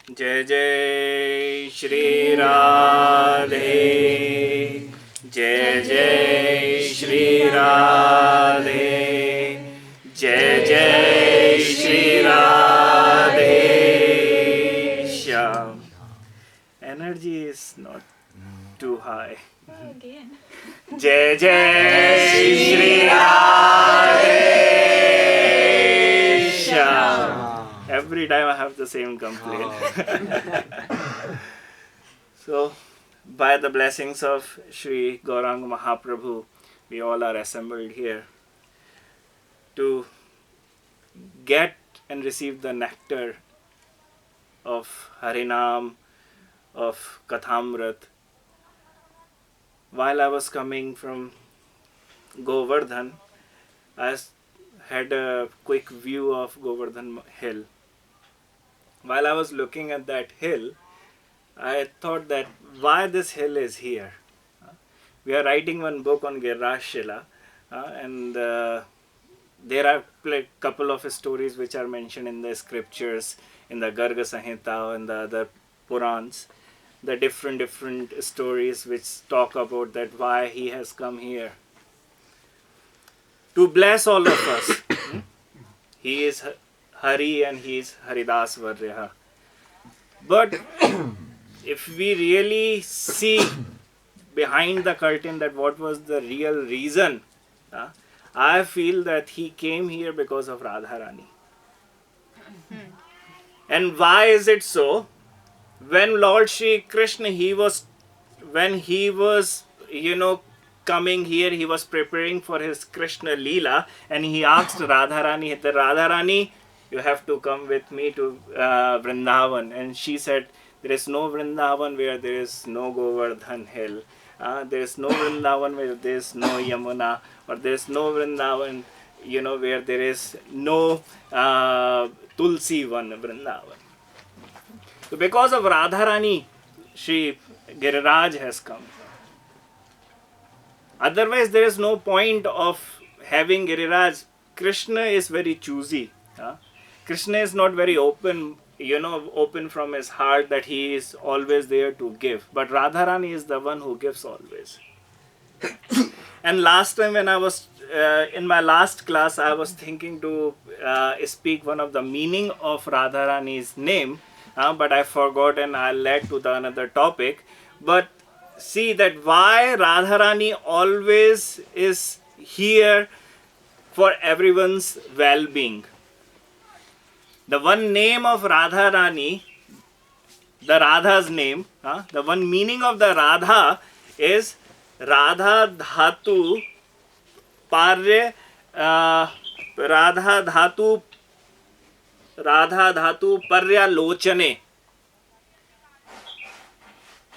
Jai Jai Shri Radhe, Jai Jai Shri Radhe, Jai Jai Shri Radhe Shyam. Energy is not too high. Again. Jai Jai Shri Radhe Shyam. Every time I have the same complaint. So, by the blessings of Sri Gauranga Mahaprabhu, we all are assembled here to get and receive the nectar of Harinam, of Kathamrit. While I was coming from Govardhan, I had a quick view of Govardhan hill. While I was looking at that hill, I thought that why this hill is here. We are writing one book on Giriraj Shila, and there are a couple of stories which are mentioned in the scriptures, in the Garga Samhita and the other Purans, the different stories which talk about that why he has come here. To bless all of us. He is Hari and he is Haridas Varyaha. But if we really see behind the curtain that what was the real reason, I feel that he came here because of Radharani. And why is it so? When Lord Shri Krishna, when he was, coming here, he was preparing for his Krishna Leela, and he asked Radharani, Radharani, you have to come with me to Vrindavan. And she said, there is no Vrindavan where there is no Govardhan hill. There is no Vrindavan where there is no Yamuna, or there is no Vrindavan, where there is no Tulsi Van Vrindavan. So because of Radharani, Shri Giriraj has come. Otherwise, there is no point of having Giriraj. Krishna is very choosy. Krishna is not very open, open from his heart that he is always there to give. But Radharani is the one who gives always. And last time when I was in my last class, I was thinking to speak one of the meaning of Radharani's name, but I forgot and I led to the another topic. But see that why Radharani always is here for everyone's well-being. The one name of Radharani, the Radha's name, the one meaning of the Radha is Radha Dhatu Parya, Radha Dhatu Parya Lochane.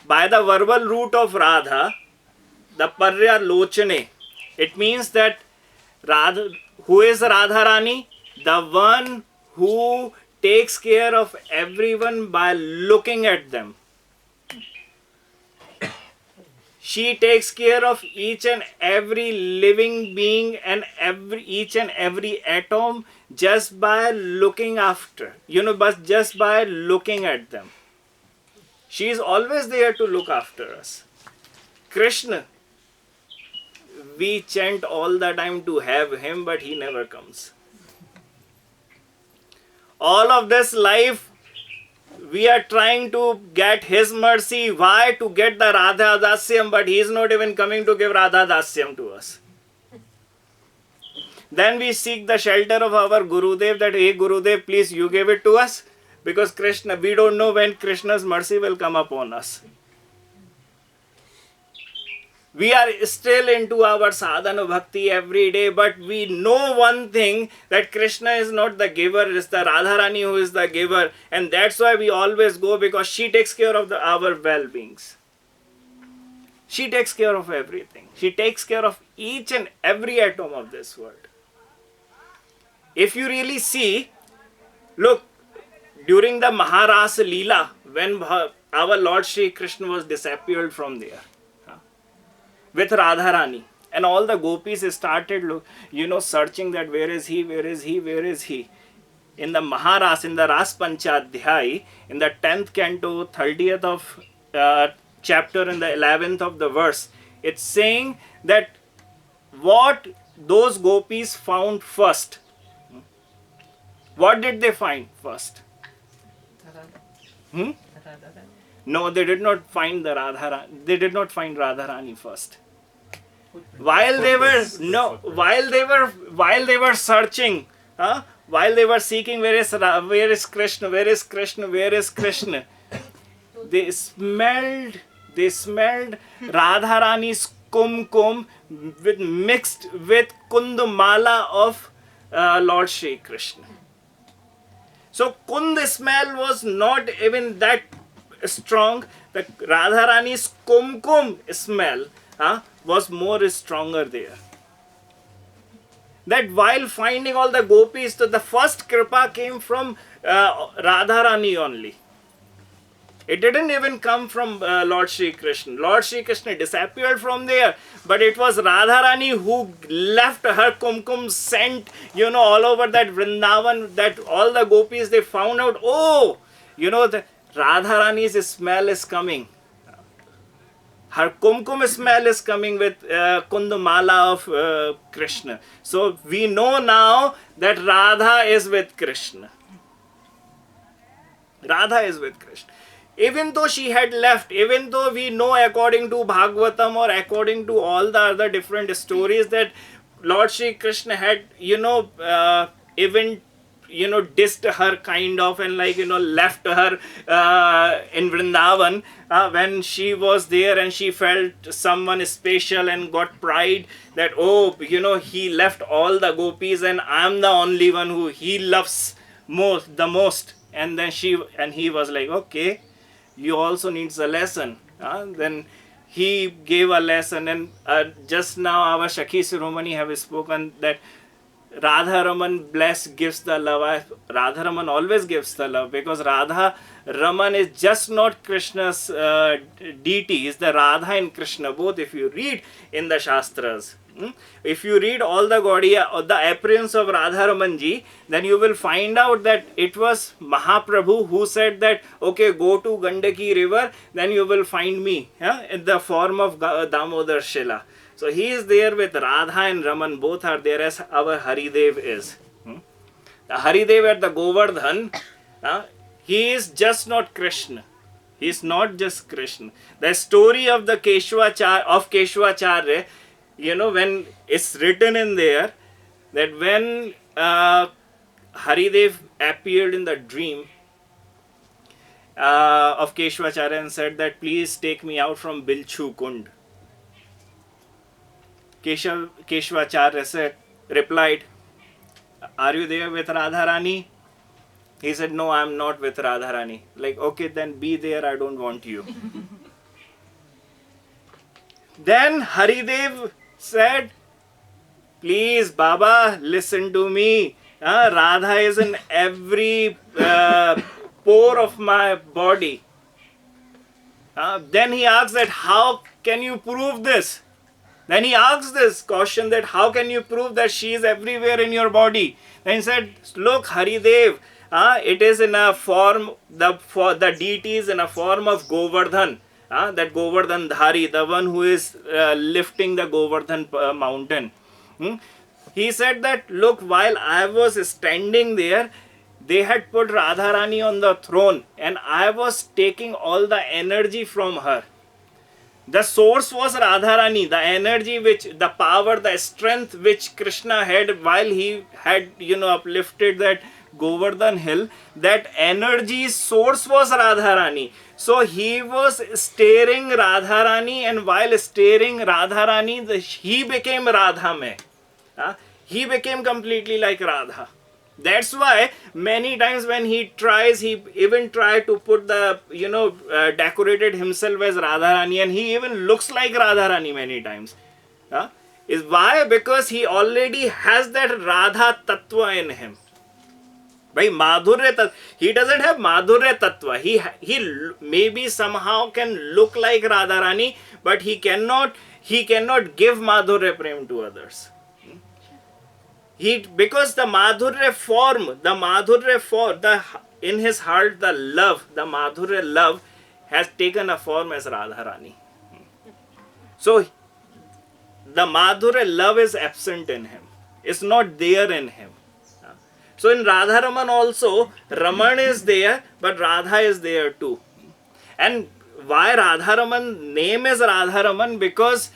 By the verbal root of Radha, the Parya Lochane, it means that Radha, who is Radharani? The one who takes care of everyone by looking at them. She takes care of each and every living being and each and every atom just by looking after, but just by looking at them. She is always there to look after us. Krishna, we chant all the time to have him, but he never comes. All of this life, we are trying to get his mercy. Why? To get the Radha Dasyam, but he is not even coming to give Radha Dasyam to us. Then we seek the shelter of our Gurudev that, hey Gurudev, please you give it to us. Because Krishna, we don't know when Krishna's mercy will come upon us. We are still into our sadhana bhakti every day, but we know one thing, that Krishna is not the giver, it is the Radharani who is the giver. And that's why we always go, because she takes care of our well-beings. She takes care of everything. She takes care of each and every atom of this world. If you really see, look, during the Maharasa Leela, when our Lord Shri Krishna was disappeared from there, with Radharani, and all the gopis started, searching that where is he, where is he, where is he. in the Maharas, in the Ras Panchadhyay, in the 10th canto, 30th of chapter, in the 11th of the verse, it's saying that what those gopis found first. What did they find first? Hmm? No, they did not find the They did not find Radharani first. While they were searching, while they were seeking, where is Krishna, where is Krishna, where is Krishna, they smelled Radharani's kumkum mixed with kundamala of Lord Shri Krishna. So Kund smell was not even that strong. The Radharani's kumkum smell was more stronger there. That while finding all the gopis, so the first kripa came from Radharani only. It didn't even come from Lord Shri Krishna. Lord Shri Krishna disappeared from there, but it was Radharani who left her kumkum scent, all over that Vrindavan, that all the gopis, they found out, the Radharani's smell is coming. Her kumkum smell is coming with kundamala of Krishna. So we know now that Radha is with Krishna. Radha is with Krishna. Even though she had left, even though we know according to Bhagavatam or according to all the other different stories that Lord Shri Krishna had, even dissed her kind of, and left her in Vrindavan when she was there, and she felt someone special and got pride that he left all the gopis and I'm the only one who he loves the most. And then he was like, okay, you also needs a lesson. Then he gave a lesson, and just now our Shakhi Siromani have spoken that Radha Raman gives the love. Radha Raman always gives the love, because Radha Raman is just not Krishna's deity, is the Radha and Krishna both. If you read in the Shastras, if you read all the Gaudiya or the appearance of Radha Ramanji, then you will find out that it was Mahaprabhu who said that, okay, go to Gandaki river, then you will find me in the form of Damodar Shila. So he is there with Radha and Raman, both are there as our Haridev is. The Haridev at the Govardhan, he is just not Krishna. He is not just Krishna. The story of the Keshwacharya, when it's written in there, that when Haridev appeared in the dream of Keshwacharya and said that, please take me out from Bilchu Kund. Keshwacharya replied, are you there with Radharani? He said, no, I am not with Radharani. Like, okay, then be there, I don't want you. Then Haridev said, please Baba, listen to me. Radha is in every pore of my body. Then he asked that, how can you prove this? Then he asked this question that, how can you prove that she is everywhere in your body? Then he said, look Haridev, it is in a form, the deity is in a form of Govardhan. That Govardhan Dhari, the one who is lifting the Govardhan mountain. He said that, look, while I was standing there, they had put Radharani on the throne and I was taking all the energy from her. The source was Radharani, the energy the power, the strength which Krishna had while he had, uplifted that Govardhan hill. That energy source was Radharani. So he was staring Radharani, and while staring Radharani, he became Radha mein. He became completely like Radha. That's why many times when he even tried to put the, decorated himself as Radharani, and he even looks like Radharani many times. Is why? Because he already has that Radha Tattva in him. By Madhurya Tattva, he doesn't have Madhurya Tattva. He maybe somehow can look like Radharani, but he cannot give Madhurya Prem to others. Because the Madhurya form, in his heart, the Madhurya love has taken a form as Radharani. So the Madhurya love is absent in him. It's not there in him. So in Radha Raman also, Raman is there, but Radha is there too. And why Radha Raman name is Radha Raman? Because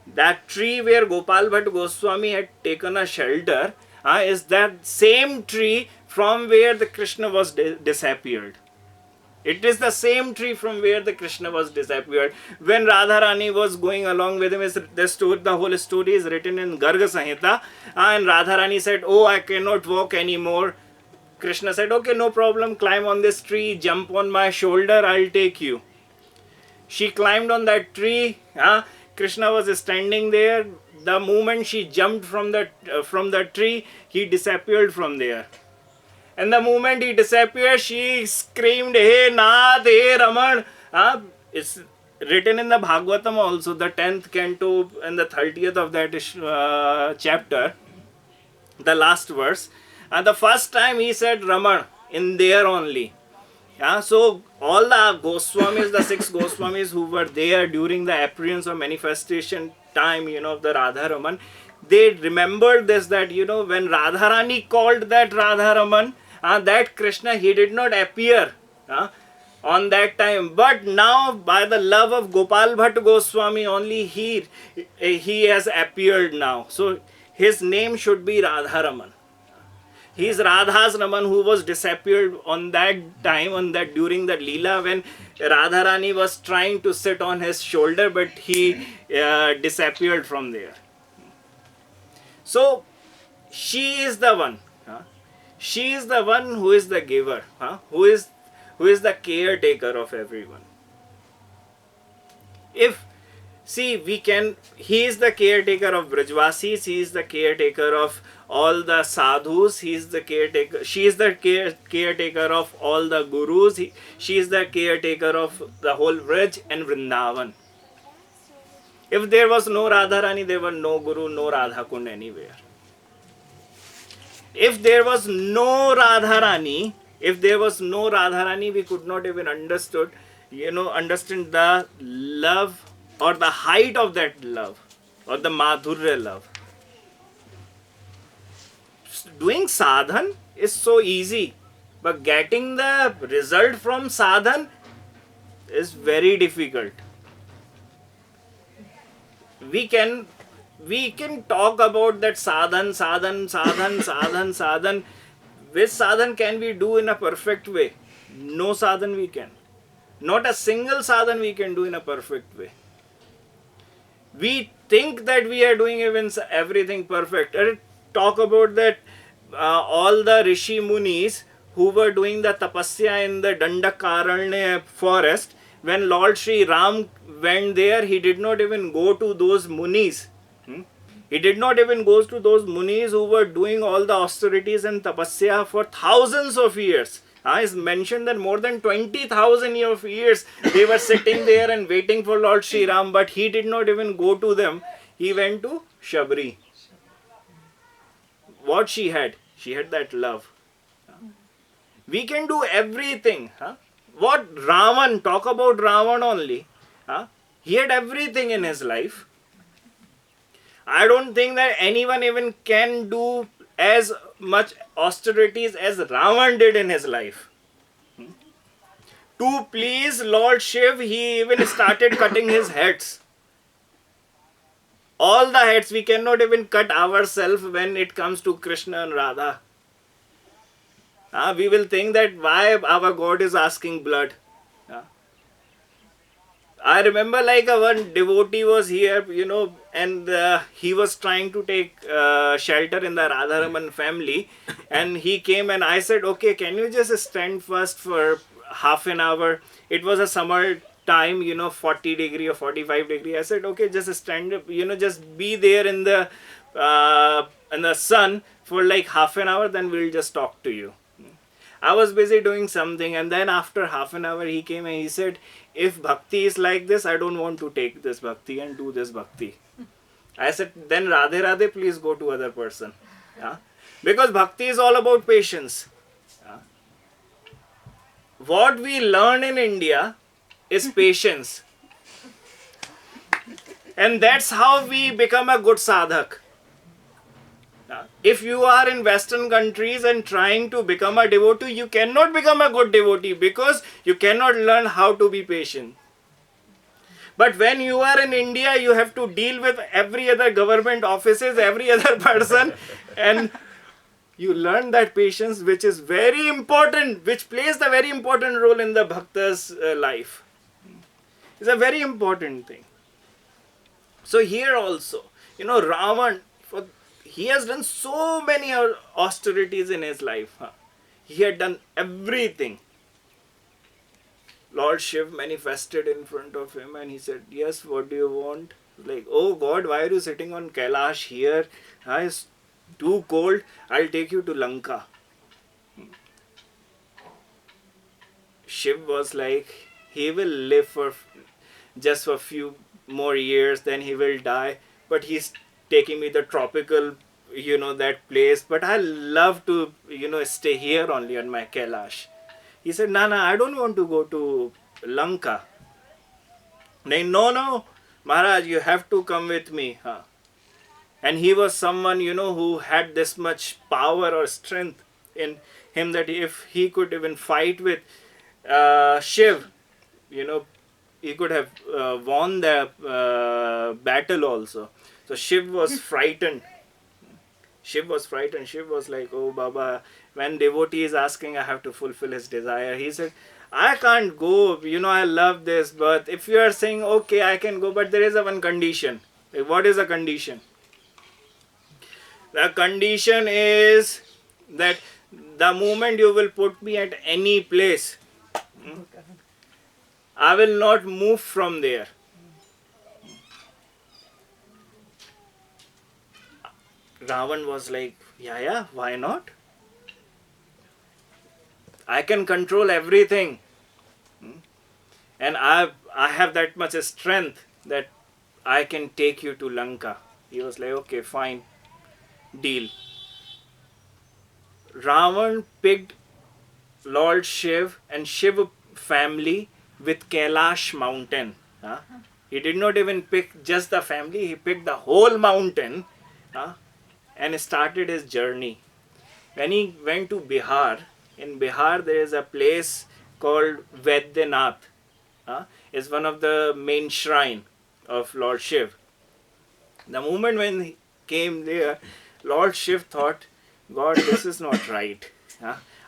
that tree where Gopal Bhatt Goswami had taken a shelter is that same tree from where the Krishna was disappeared. It is the same tree from where the Krishna was disappeared. When Radharani was going along with him, the whole story is written in Garga Samhita. And Radharani said, "Oh, I cannot walk anymore." Krishna said, "Okay, no problem. Climb on this tree, jump on my shoulder, I'll take you." She climbed on that tree. Krishna was standing there. The moment she jumped from the tree, he disappeared from there. And the moment he disappeared, she screamed, "Hey Nath, hey Raman." It's written in the Bhagavatam also, the 10th canto and the 30th of that chapter, the last verse. And the first time he said Raman in there only. So all the Goswamis, the 6 Goswamis who were there during the appearance or manifestation time, of the Radha Raman, they remembered this, that, when Radharani called that Radha Raman, that Krishna, he did not appear on that time. But now, by the love of Gopal Bhatt Goswami, only he has appeared now. So his name should be Radha Raman. He is Radha's Raman, who was disappeared on that time, during that Leela, when Radharani was trying to sit on his shoulder, but he disappeared from there. So she is the one. She is the one who is the giver, who is the caretaker of everyone. He is the caretaker of Brajvasis, he is the caretaker of all the sadhus, she is the caretaker of all the gurus, she is the caretaker of the whole Braj and Vrindavan. If there was no Radharani, there was no Guru, no Radhakund anywhere. If there was no Radharani, we could not even understand the love or the height of that love or the Madhurya love. Doing sadhan is so easy, but getting the result from sadhan is very difficult. We can talk about that sadhan. Which sadhan can we do in a perfect way? No sadhan we can. Not a single sadhan we can do in a perfect way. We think that we are doing even everything perfect. Talk about that all the Rishi Munis who were doing the tapasya in the Dandakaranya forest. When Lord Sri Ram went there, he did not even go to those Munis. He did not even go to those Munis who were doing all the austerities and tapasya for thousands of years. It's mentioned that more than 20,000 years they were sitting there and waiting for Lord Sri Ram, but he did not even go to them. He went to Shabri. What she had? She had that love. We can do everything. What Ravan, talk about Ravan only. He had everything in his life. I don't think that anyone even can do as much austerities as Ravan did in his life. To please Lord Shiv, he even started cutting his heads. All the heads, we cannot even cut ourselves when it comes to Krishna and Radha. We will think that why our God is asking blood. I remember like one devotee was here, and he was trying to take shelter in the Radharaman family, and he came and I said, okay, can you just stand first for half an hour? It was a summer time, 40 degree or 45 degree. I said, okay, just stand up, just be there in the sun for like half an hour, then we'll just talk to you. I was busy doing something, and then after half an hour he came and he said, if bhakti is like this, I don't want to take this bhakti and do this bhakti. I said, then Radhe Radhe, please go to other person. Because bhakti is all about patience. What we learn in India is patience. And that's how we become a good sadhak. If you are in Western countries and trying to become a devotee, you cannot become a good devotee because you cannot learn how to be patient. But when you are in India, you have to deal with every other government offices, every other person, and you learn that patience, which is very important, which plays the very important role in the bhakta's life. It's a very important thing. So here also, Ravan, he has done so many austerities in his life. He had done everything. Lord Shiv manifested in front of him and he said, yes, what do you want? Like, oh God, why are you sitting on Kailash here? It's too cold. I'll take you to Lanka. Shiv was like, he will live for just a few more years, then he will die. But he's taking me the tropical, that place. But I love to, stay here only on my Kailash. He said, no, I don't want to go to Lanka. No, Maharaj, you have to come with me. And he was someone, who had this much power or strength in him that if he could even fight with Shiv, he could have won the battle also. So Shiv was frightened. Shiv was frightened. Shiv was like, oh Baba, when devotee is asking, I have to fulfill his desire. He said, I can't go, I love this, but if you are saying, okay, I can go, but there is one condition. What is the condition? The condition is that the moment you will put me at any place, I will not move from there. Ravan was like, yeah, why not? I can control everything. And I have that much strength that I can take you to Lanka. He was like, okay, fine. Deal. Ravan picked Lord Shiv and Shiv family with Kailash mountain. He did not even pick just the family, he picked the whole mountain and started his journey. When he went to Bihar, in Bihar there is a place called Vaidyanath. It's one of the main shrine of Lord Shiv. The moment when he came there, Lord Shiv thought, God, this is not right.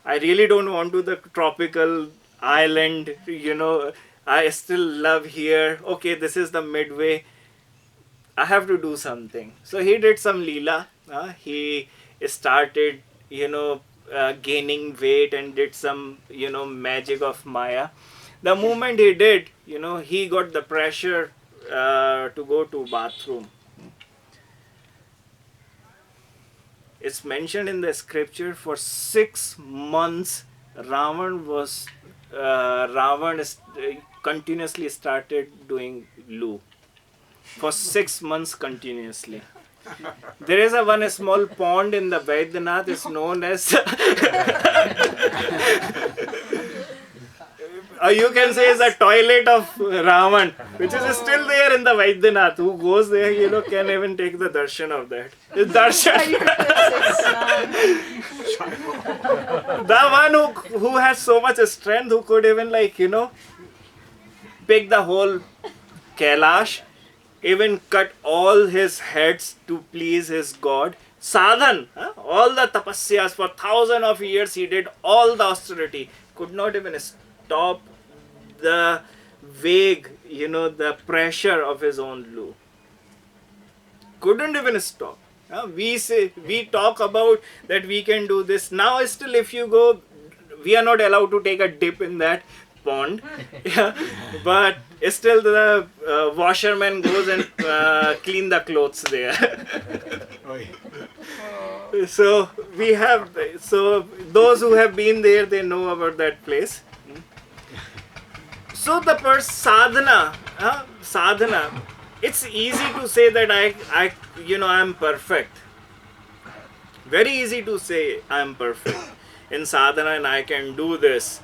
I really don't want to the tropical island, I still love here. Okay, this is the midway. I have to do something. So he did some leela. He started, gaining weight and did some, magic of Maya. The moment he did, he got the pressure to go to bathroom. It's mentioned in the scripture for 6 months Ravan continuously started doing loo. For 6 months continuously. There is one small pond in the Vaidyanath, is known as you can say is a toilet of Ravan, which is still there in the Vaidyanath. Who goes there, can even take the darshan of that. Darshan. The one who has so much strength, who could even pick the whole Kailash, even cut all his heads to please his God. Sadhan, all the tapasyas for thousands of years he did all the austerity, could not even stop the vague, the pressure of his own loo. Couldn't even stop. We talk about that we can do this. Now still if you go, we are not allowed to take a dip in that pond. But still the washerman goes and clean the clothes there. So we have, those who have been there, they know about that place. So the sadhana, it's easy to say that I am perfect. Very easy to say I am perfect in sadhana and I can do this.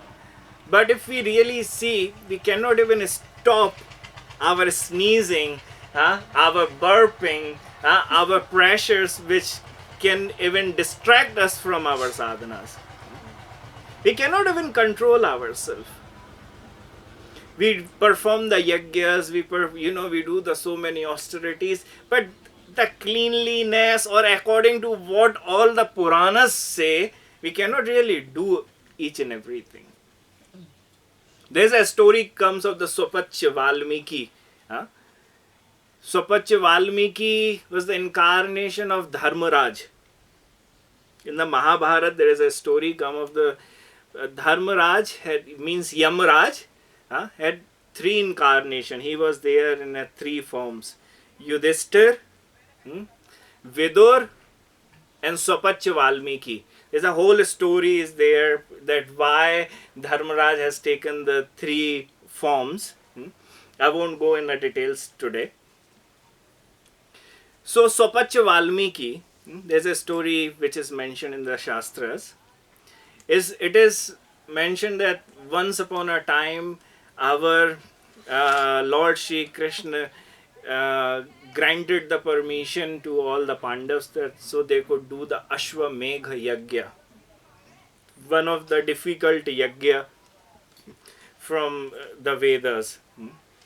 But if we really see, we cannot even stop our sneezing, our burping, our pressures, which can even distract us from our sadhanas. We cannot even control ourselves. We perform the yagyas, we do the so many austerities, but the cleanliness, or according to what all the Puranas say, we cannot really do each and everything. There's a story comes of the Swapachya Valmiki. Huh? Swapachya Valmiki was the incarnation of Dharmaraj. In the Mahabharata, there is a story come of the Dharmaraj, means Yamaraj, had three incarnation. He was there in three forms: Yudhishthir, Vidur, and Swapachya Valmiki. There's a whole story is there that why Dharmaraj has taken the three forms. I won't go in the details today. So Swapachya Valmiki, there's a story which is mentioned in the Shastras. It is mentioned that once upon a time our Lord Shri Krishna granted the permission to all the Pandavas that so they could do the Ashwamegha Yagya, one of the difficult yagya from the Vedas.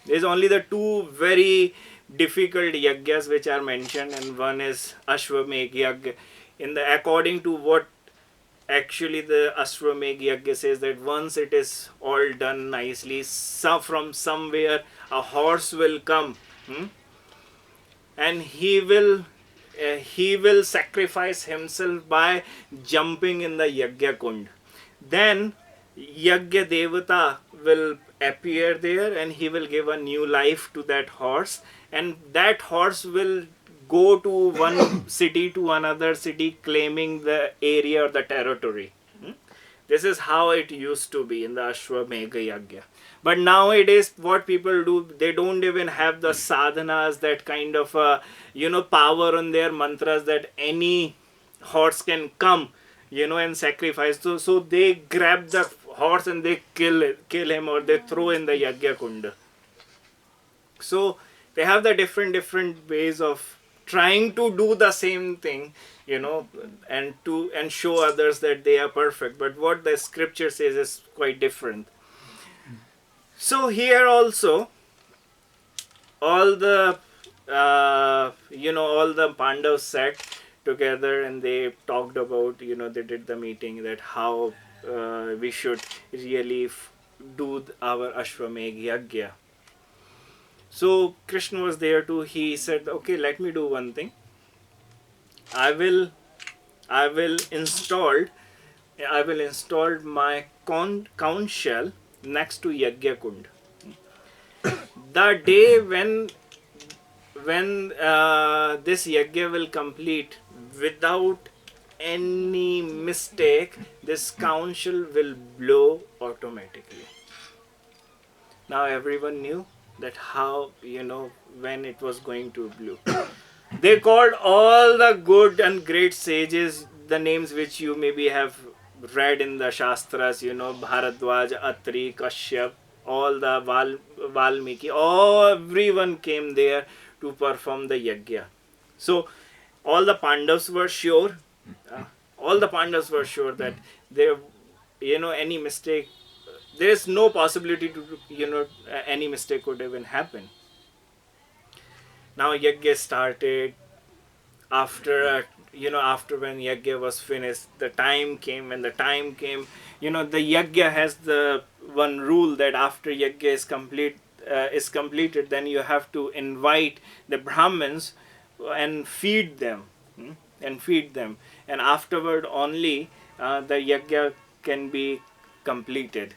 There's only the two very difficult yagyas which are mentioned, and one is Ashwamegha Yagya. According to what actually the Ashwamegha Yagya says, that once it is all done nicely, from somewhere a horse will come, and he will sacrifice himself by jumping in the Yagya Kund. Then Yagya Devata will appear there and he will give a new life to that horse, and that horse will go to one city to another city claiming the area or the territory. This is how it used to be in the Ashwamegha Yagya. But nowadays, what people do, they don't even have the sadhanas, that kind of power on their mantras that any horse can come, and sacrifice. So they grab the horse and they kill him, or they throw in the Yagya Kunda. So they have the different ways of trying to do the same thing, and show others that they are perfect. But what the scripture says is quite different. So here also, all the all the Pandavas sat together and they talked about, they did the meeting that how we should really do our Ashwamegha Yagya. So Krishna was there too. He said, okay, let me do one thing. I will install my conch shell next to Yagya Kund. The day when this Yagya will complete without any mistake, this conch shell will blow automatically. Now everyone knew that how, when it was going to blow. They called all the good and great sages, the names which you maybe have read in the Shastras, Bharadwaj, Atri, Kashyap, all the Valmiki, everyone came there to perform the Yagya. So all the Pandavas were sure, that there, any mistake, there is no possibility to, any mistake could even happen. Now Yagya started. After when Yagya was finished, the time came. The Yagya has the one rule that after Yagya is completed, then you have to invite the Brahmins and feed them, and afterward only the Yagya can be completed.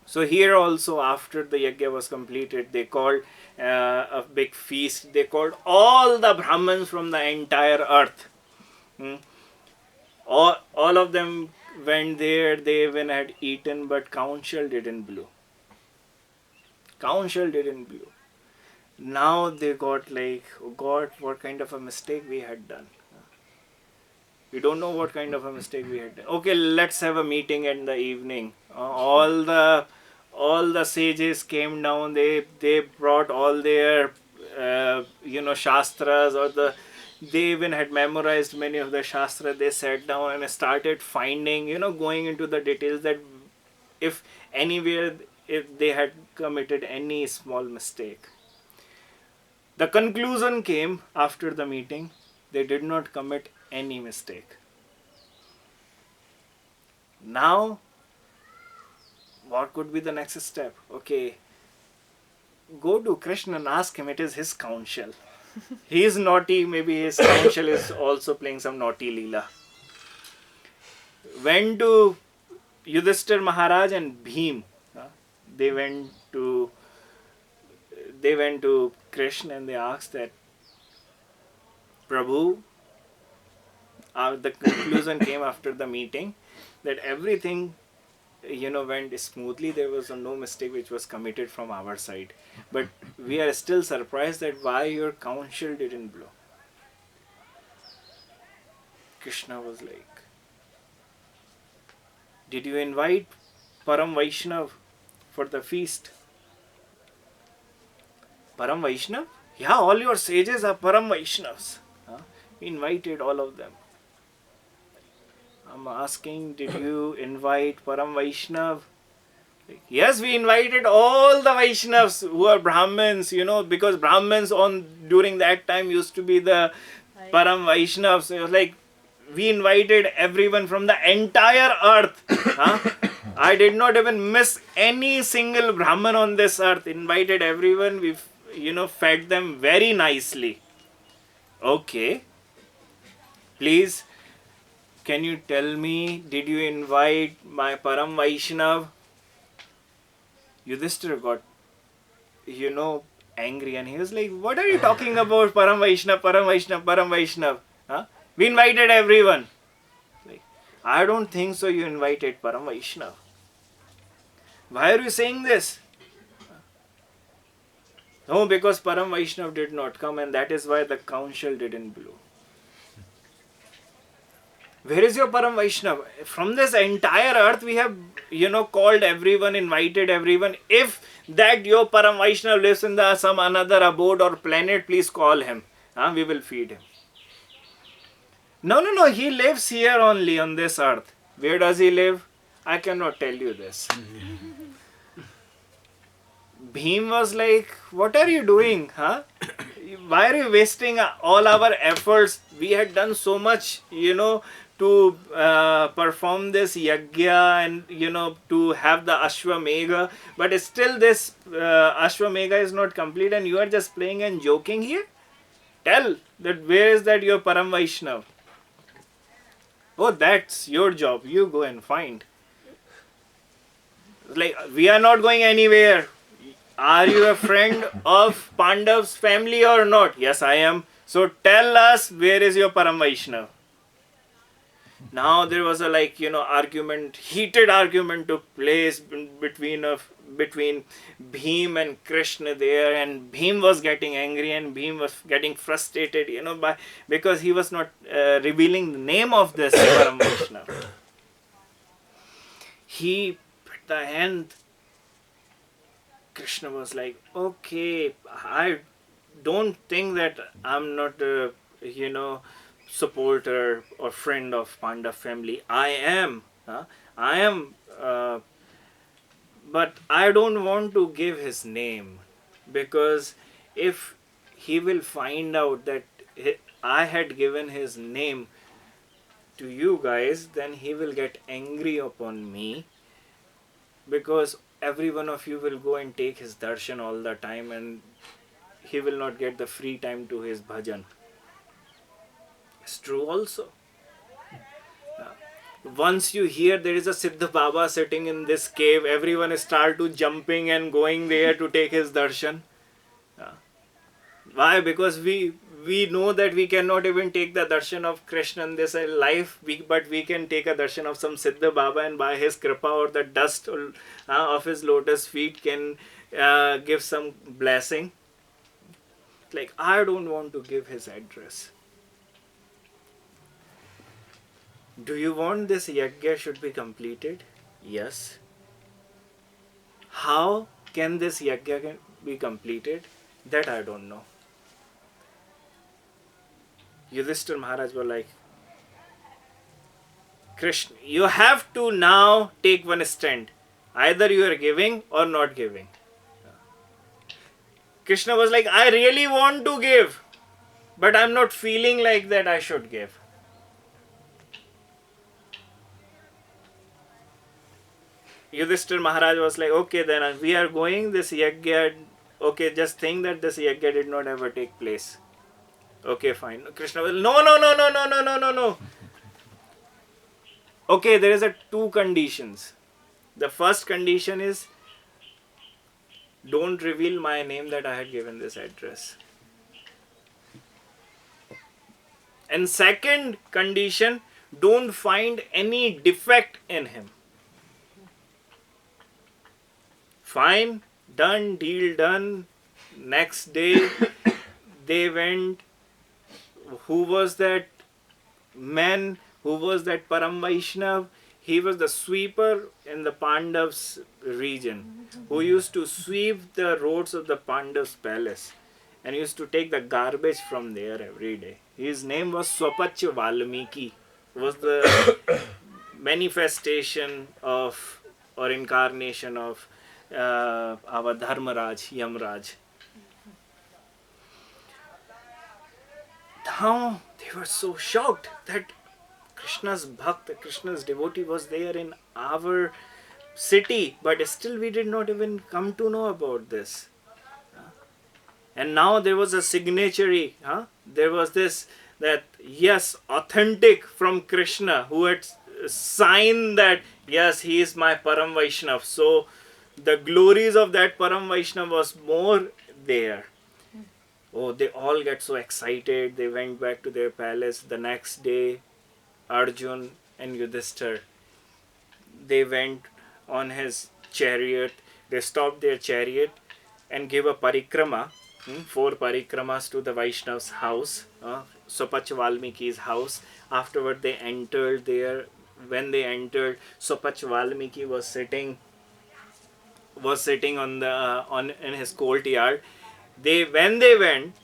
So here also, after the Yagya was completed, they called a big feast. They called all the Brahmins from the entire earth. All of them went there. They even had eaten, but conch shell didn't blow. Now they got like, oh God, what kind of a mistake we had done. We don't know what kind of a mistake we had done. Okay, let's have a meeting in the evening. All the sages came down. They brought all their shastras, or they even had memorized many of the shastra. They sat down and started finding, going into the details, that if anywhere, if they had committed any small mistake. The conclusion came after the meeting: they did not commit any mistake. Now, what could be the next step? Okay, go to Krishna and ask him. It is his counsel. He is naughty, maybe his counsel is also playing some naughty leela. Went to Yudhishthir Maharaj and Bhim. They went to Krishna and they asked that, Prabhu, the conclusion came after the meeting that everything went smoothly. There was no mistake which was committed from our side, but we are still surprised that why your counsel didn't blow. Krishna was like, did you invite Param Vaishnav for the feast? Param Vaishnav? Yeah, all your sages are Param Vaishnavs. We invited all of them. I'm asking, did you invite Param Vaishnav? Yes, we invited all the Vaishnavs who are Brahmins, because Brahmins during that time used to be the Param Vaishnavs. It was like, we invited everyone from the entire earth. I did not even miss any single Brahman on this earth. Invited everyone. We, fed them very nicely. Okay. Please, can you tell me, did you invite my Param Vaishnav? Yudhishthira got, angry, and he was like, what are you talking about, Param Vaishnav, Param Vaishnav, Param Vaishnav? We invited everyone. Like, I don't think so you invited Param Vaishnav. Why are you saying this? No, because Param Vaishnav did not come, and that is why the counsel didn't blow. Where is your Param Vaishnav? From this entire earth we have, called everyone, invited everyone. If that your Param Vaishnav lives in some another abode or planet, please call him. We will feed him. No, he lives here only on this earth. Where does he live? I cannot tell you this. Bhim was like, what are you doing? Why are you wasting all our efforts? We had done so much, to perform this yajna and, to have the Ashwamegha. But still this Ashwamegha is not complete and you are just playing and joking here? Tell that where is that your Param Vaishnav? Oh, that's your job. You go and find. Like, we are not going anywhere. Are you a friend of Pandav's family or not? Yes, I am. So tell us, where is your Param Vaishnav? Now there was a heated argument took place between Bhim and Krishna there, and Bhim was getting angry and Bhim was getting frustrated, because he was not revealing the name of this Param Vaishnav. He put the hand. Krishna was like, okay, I don't think that I'm not a, supporter or friend of Pandav family. I am, but I don't want to give his name, because if he will find out that I had given his name to you guys, then he will get angry upon me, because every one of you will go and take his darshan all the time and he will not get the free time to his bhajan. It's true also. Once you hear there is a Siddha Baba sitting in this cave, everyone start to jumping and going there to take his darshan. Why? Because we know that we cannot even take the darshan of Krishna in this life, but we can take a darshan of some Siddha Baba, and by his kripa or the dust of his lotus feet can give some blessing. Like, I don't want to give his address. Do you want this yajna should be completed? Yes. How can this yajna be completed? That I don't know. Yudhishthira Maharaj were like, Krishna, you have to now take one stand. Either you are giving or not giving. Krishna was like, I really want to give, but I'm not feeling like that I should give. Yudhishthira Maharaj was like, okay, then we are going this yajna. Okay, just think that this yajna did not ever take place. Okay, fine. Krishna was, no, no, no, no, no, no, no, no, no. Okay, there is a two conditions. The first condition is, don't reveal my name that I had given this address. And second condition, don't find any defect in him. Fine, done, deal done. Next day, they went. Who was that man? Who was that Param Vaishnav? He was the sweeper in the Pandavs region, who used to sweep the roads of the Pandavs palace and used to take the garbage from there every day. His name was Swapach Valmiki. Was the manifestation of or incarnation of our Dharmaraj, Yamraj. Now they were so shocked that Krishna's Bhakt, Krishna's devotee was there in our city, but still we did not even come to know about this. And now there was a signature, there was this, that yes, authentic from Krishna, who had signed that yes, he is my Param Vaishnav. So the glories of that Param Vaishnav was more there. Oh, they all get so excited. They went back to their palace. The next day, Arjun and Yudhishthir, they went on his chariot. They stopped their chariot and gave a parikrama, 4 parikramas to the Vaishnav's house, Swapach Valmiki's house. Afterward, they entered there. When they entered, Swapach Valmiki was sitting on in his courtyard. When they went,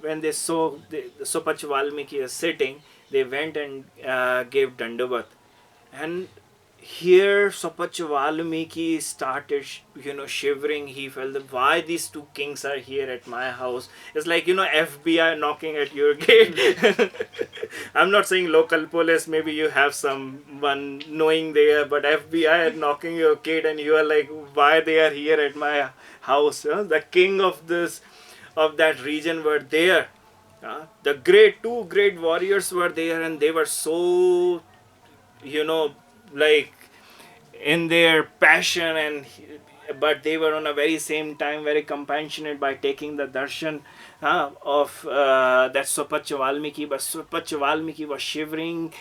when they saw Swapach Valmiki is sitting, they went and gave Dandavat. And here Swapach Valmiki started, shivering. He felt that why these two kings are here at my house. It's like, FBI knocking at your gate. I'm not saying local police, maybe you have someone knowing there, but FBI are knocking your gate and you are like, why they are here at my house? The king of that region were there. The two great warriors were there, and they were so, like in their passion, but they were on a very same time very compassionate by taking the darshan of that Swapach Valmiki. But Swapach Valmiki was shivering,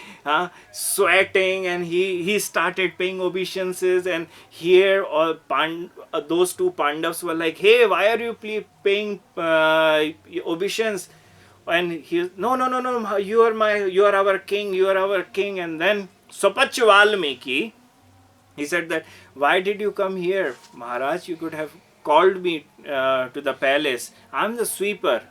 sweating, and he started paying obeisances. And here those two Pandavas were like, hey, why are you paying obeisance? And he, no, you are our king. And then Swapach Valmiki, he said that, why did you come here, Maharaj? You could have called me to the palace. I'm the sweeper.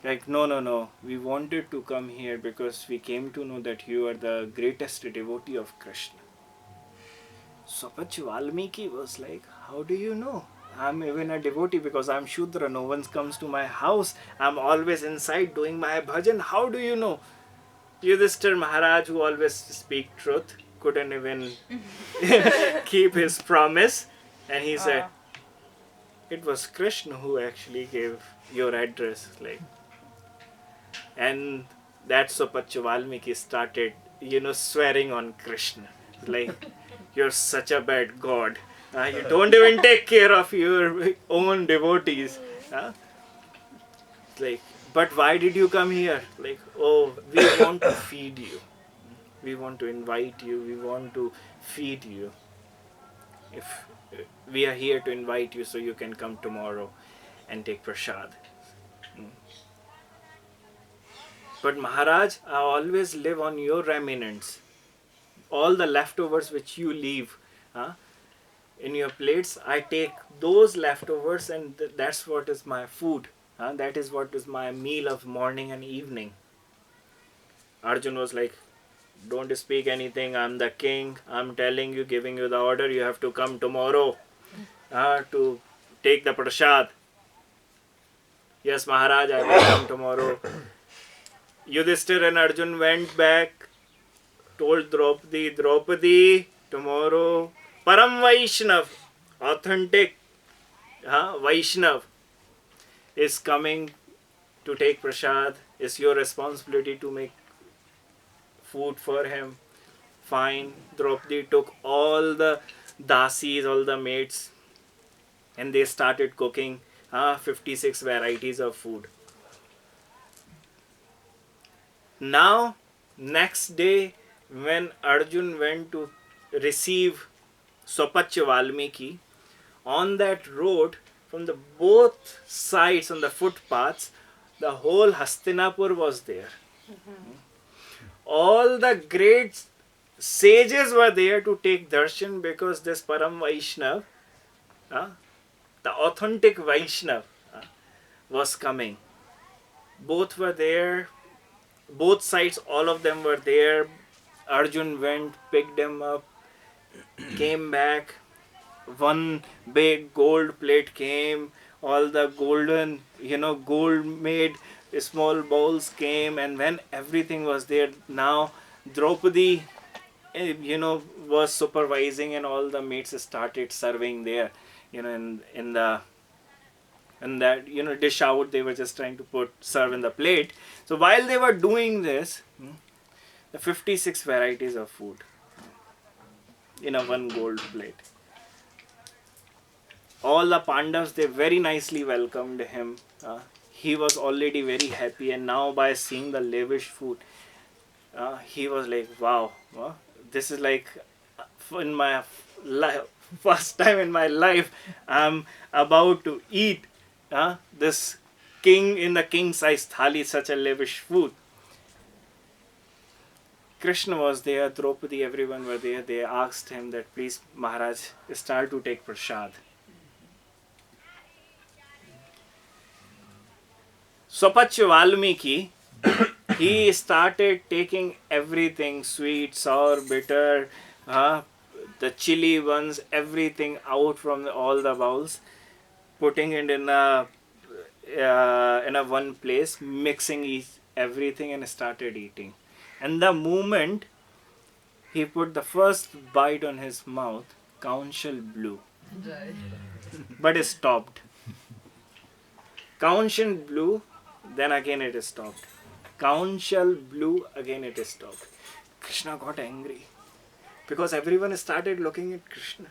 Like, no. We wanted to come here because we came to know that you are the greatest devotee of Krishna. Swapach Valmiki was like, how do you know? I'm even a devotee because I'm Shudra. No one comes to my house. I'm always inside doing my bhajan. How do you know? Yudhishthir Maharaj, who always speak truth, couldn't even keep his promise. And he said, it was Krishna who actually gave your address. And that's Swapach Valmiki started, swearing on Krishna. Like, you're such a bad god. You don't even take care of your own devotees. Like, but why did you come here? Like, oh, we want to feed you. We want to invite you. We want to feed you. If we are here to invite you so you can come tomorrow and take prasad. But Maharaj, I always live on your remnants. All the leftovers which you leave in your plates, I take those leftovers and that's what is my food. That is what is my meal of morning and evening. Arjun was like, don't speak anything. I'm the king. I'm telling you, giving you the order. You have to come tomorrow to take the prasad. Yes, Maharaj, I will come tomorrow. Yudhishthir and Arjun went back, told Draupadi, tomorrow, Param Vaishnav, authentic Vaishnav, is coming to take prasad. It's your responsibility to make food for him. Fine. Draupadi took all the dasis, all the maids, and they started cooking 56 varieties of food. Now, next day, when Arjun went to receive Swapach Valmiki, on that road, from the both sides on the footpaths, the whole Hastinapur was there. All the great sages were there to take darshan because this Param Vaishnav, the authentic Vaishnav, was coming. Both were there. Both sides, all of them were there. Arjun went, picked them up, came back. One big gold plate came. All the golden, gold made small bowls came. And when everything was there, now Draupadi, was supervising, and all the maids started serving there, in that dish out. They were just trying to serve in the plate. So while they were doing this, the 56 varieties of food in a one gold plate. All the Pandavas, they very nicely welcomed him. He was already very happy, and now by seeing the lavish food, he was like, wow, this is like in my first time in my life, I'm about to eat this king in the king size thali, such a lavish food. Krishna was there, Draupadi, everyone were there. They asked him that, please, Maharaj, start to take prasad. Swapach Valmiki, he started taking everything, sweet, sour, bitter, the chili ones, everything out from all the bowls, putting it in a one place, mixing everything, and started eating. And the moment he put the first bite on his mouth, counsel blew. But it stopped. Counsel blew, then again it stopped. Counsel blew, again it stopped. Krishna got angry because everyone started looking at Krishna.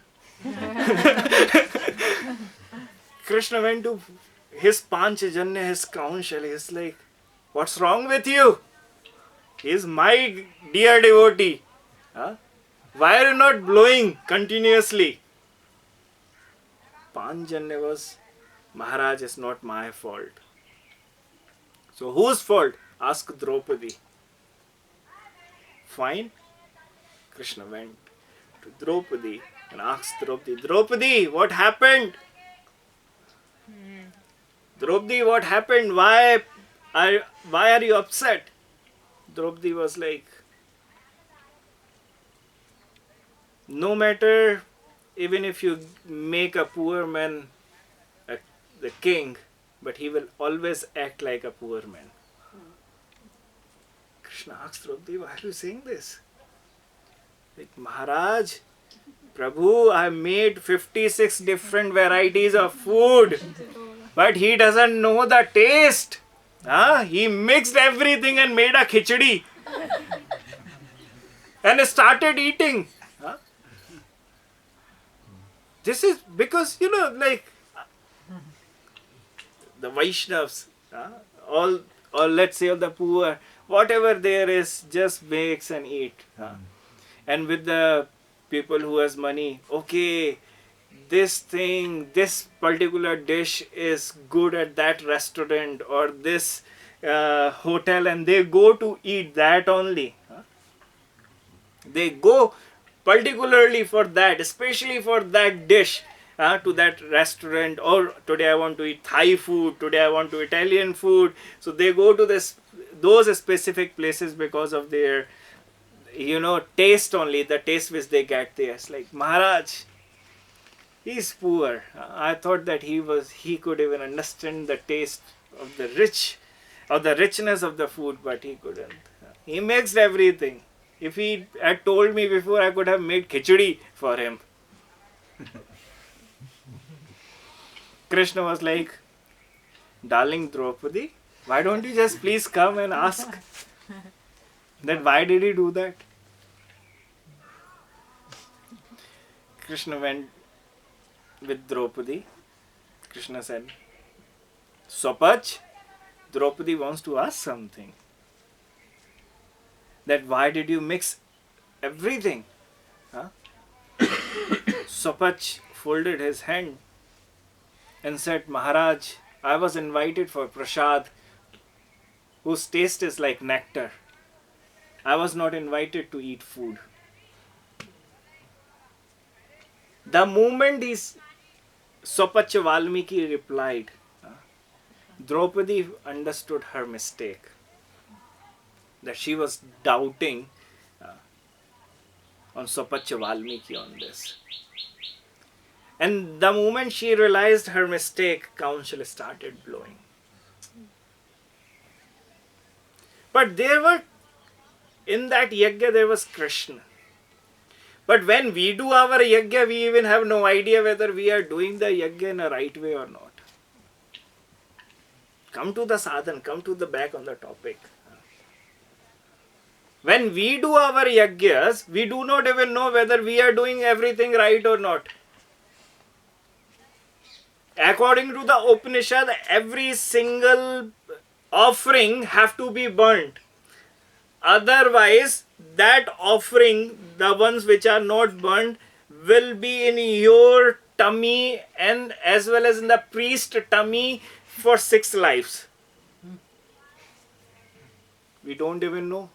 Krishna went to his Panchajanya, his counsel. He's like, what's wrong with you? He is my dear devotee. Why are you not blowing continuously? Panchajanya was, Maharaj, is not my fault. So whose fault? Ask Draupadi. Fine. Krishna went to Draupadi and asked Draupadi, Draupadi, what happened? Draupadi, what happened? Why are you upset? Draupadi was like, no matter, even if you make a poor man the king, but he will always act like a poor man. Krishna asked Draupadi, why are you saying this? Like, Maharaj, Prabhu, I made 56 different varieties of food, but he doesn't know the taste. He mixed everything and made a khichdi and started eating. This is because, like the Vaishnavas, or let's say the poor, whatever there is, just makes and eat. And with the people who has money, okay, this particular dish is good at that restaurant, or this hotel and they go to eat that only. They go particularly for that, especially for that dish, to that restaurant. Or today I want to eat Thai food, today I want to Italian food. So they go to those specific places because of their, taste only, the taste which they get there. It's like, Maharaj, he's poor. I thought that he could even understand the taste of the richness of the food, but he couldn't. He makes everything. If he had told me before, I could have made khichdi for him. Krishna was like, darling Draupadi, why don't you just please come and ask that why did he do that? Krishna went with Draupadi. Krishna said, Swapach, Draupadi wants to ask something. That why did you mix everything? Swapach folded his hand and said, Maharaj, I was invited for prasad whose taste is like nectar. I was not invited to eat food. The moment Swapach Valmiki replied, Draupadi understood her mistake. That she was doubting on Swapach Valmiki on this. And the moment she realized her mistake, council started blowing. But in that yajna there was Krishna. But when we do our yajna, we even have no idea whether we are doing the yajna in a right way or not. Come to the sadhan, come to the back on the topic. When we do our yajnas, we do not even know whether we are doing everything right or not. According to the Upanishad, every single offering have to be burnt. Otherwise, that offering, the ones which are not burnt, will be in your tummy and as well as in the priest tummy for 6 lives. We don't even know.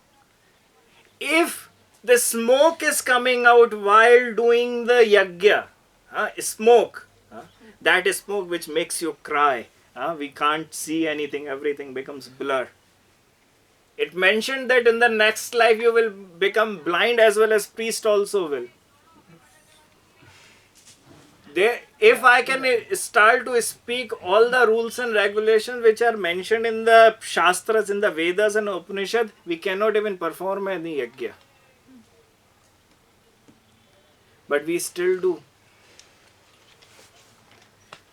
If the smoke is coming out while doing the yajna, smoke, that is smoke which makes you cry. We can't see anything, everything becomes blur. It mentioned that in the next life you will become blind as well as priest also will. If I can start to speak all the rules and regulations which are mentioned in the Shastras, in the Vedas and Upanishad, we cannot even perform any yajna. But we still do.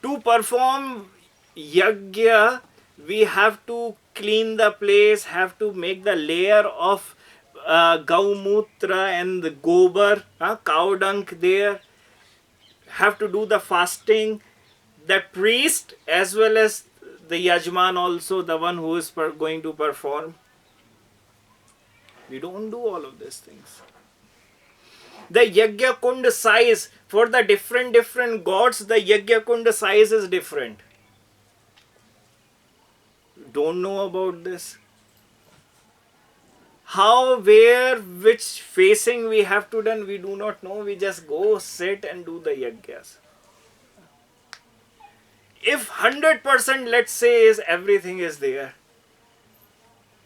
To perform yajna, we have to clean the place, have to make the layer of gaumutra and the gobar, cow dung there. Have to do the fasting. The priest as well as the yajman also, the one who is going to perform. We don't do all of these things. The yajna kund size for the different gods, the yajna kund size is different. Don't know about this. How, where, which facing we have to done, we do not know. We just go, sit and do the yajnas. If 100% let's say is everything is there,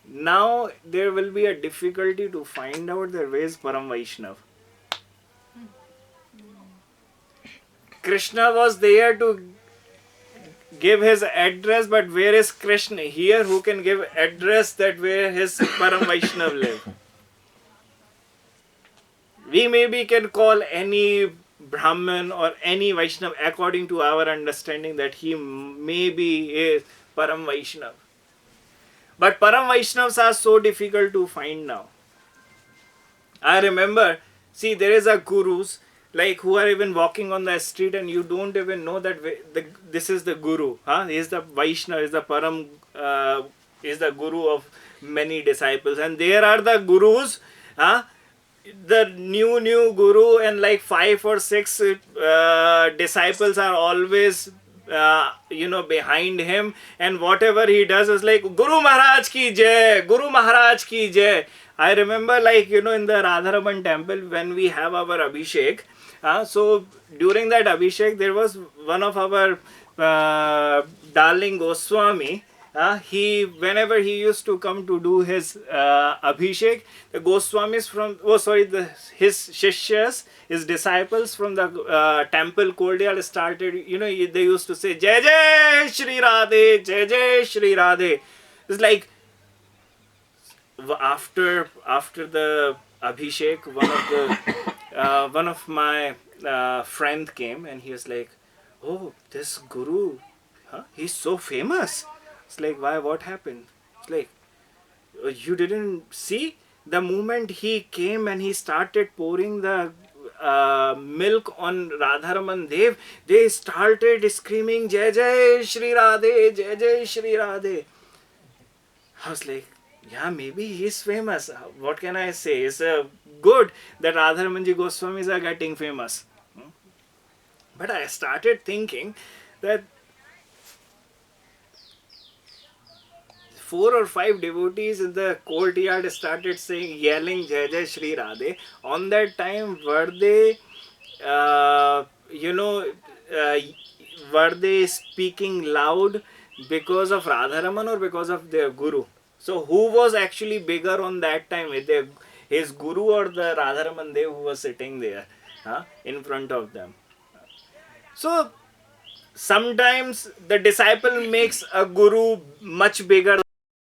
now there will be a difficulty to find out that where is Param Vaishnav. Krishna was there to give his address, but where is Krishna here who can give address that where his Param Vaishnav live? We maybe can call any Brahman or any Vaishnav according to our understanding that he maybe is Param Vaishnav. But Param Vaishnavas are so difficult to find now. I remember, see, there is a gurus like who are even walking on the street and you don't even know that this is the guru. He is the Vaishnava, is the Param, is the guru of many disciples. And there are the gurus, the new guru and like 5 or 6 disciples are always behind him, and whatever he does is like, Guru Maharaj ki jai, Guru Maharaj ki jai. I remember, like, in the Radharaman temple, when we have our Abhishek, so during that Abhishek, there was one of our darling Goswami. He Whenever he used to come to do his Abhishek, the Goswamis from, his Shishyas, his disciples from the temple courtyard started, they used to say, Jai Jai Shri Radhe, Jai Jai Shri Radhe. It's like, after the Abhishek, one of my friend came, and he was like, oh, this Guru, he's so famous. It's like, why, what happened? It's like, you didn't see the moment he came and he started pouring the milk on Radharaman Dev, they started screaming, Jai Jai Shri Radhe, Jai Jai Shri Radhe. I was like, yeah, maybe he's famous. What can I say? It's good that Radharamanji Goswamis are getting famous. But I started thinking that 4 or 5 devotees in the courtyard started yelling Jai Jai Shri Radhe. On that time, uh, you know, uh, were they speaking loud because of Radharaman or because of their Guru? So who was actually bigger on that time, with his Guru or the Radharaman Dev who was sitting there in front of them? So sometimes the disciple makes a Guru much bigger